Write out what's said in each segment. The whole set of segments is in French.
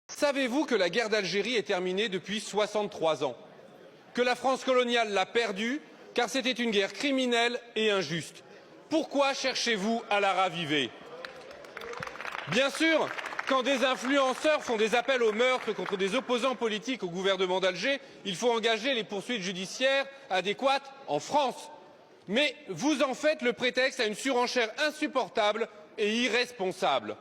Savez-vous que la guerre d'Algérie est terminée depuis 63 ans? Que la France coloniale l'a perdue car c'était une guerre criminelle et injuste. Pourquoi cherchez-vous à la raviver? Bien sûr, quand des influenceurs font des appels au meurtre contre des opposants politiques au gouvernement d'Alger, il faut engager les poursuites judiciaires adéquates en France. Mais vous en faites le prétexte à une surenchère insupportable et irresponsable.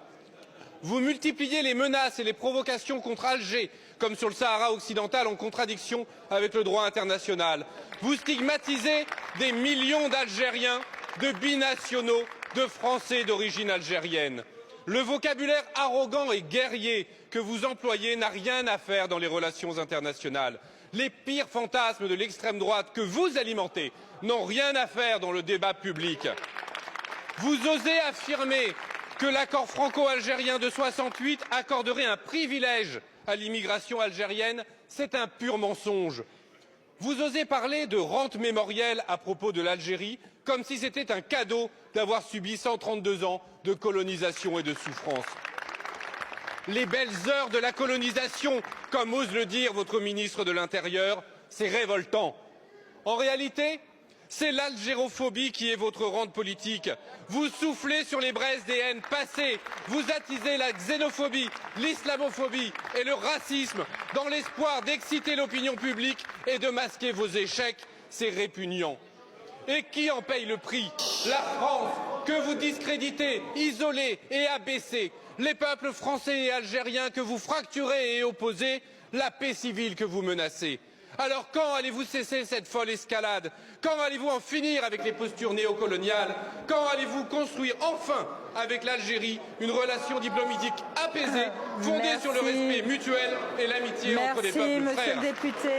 Vous multipliez les menaces et les provocations contre Alger, comme sur le Sahara occidental, en contradiction avec le droit international. Vous stigmatisez des millions d'Algériens, de binationaux, de Français d'origine algérienne. Le vocabulaire arrogant et guerrier que vous employez n'a rien à faire dans les relations internationales. Les pires fantasmes de l'extrême droite que vous alimentez n'ont rien à faire dans le débat public. Vous osez affirmer que l'accord franco-algérien de 68 accorderait un privilège à l'immigration algérienne, c'est un pur mensonge. Vous osez parler de rente mémorielle à propos de l'Algérie, comme si c'était un cadeau d'avoir subi 132 ans de colonisation et de souffrance. Les belles heures de la colonisation, comme ose le dire votre ministre de l'Intérieur, c'est révoltant. En réalité, c'est l'algérophobie qui est votre rente politique. Vous soufflez sur les braises des haines passées, vous attisez la xénophobie, l'islamophobie et le racisme dans l'espoir d'exciter l'opinion publique et de masquer vos échecs. C'est répugnant. Et qui en paye le prix? La France, que vous discréditez, isolez et abaissez. Les peuples français et algériens que vous fracturez et opposez. La paix civile que vous menacez. Alors quand allez-vous cesser cette folle escalade? Quand allez-vous en finir avec les postures néocoloniales? Quand allez-vous construire enfin avec l'Algérie une relation diplomatique apaisée, fondée sur le respect mutuel et l'amitié entre des peuples frères? Merci, monsieur le député.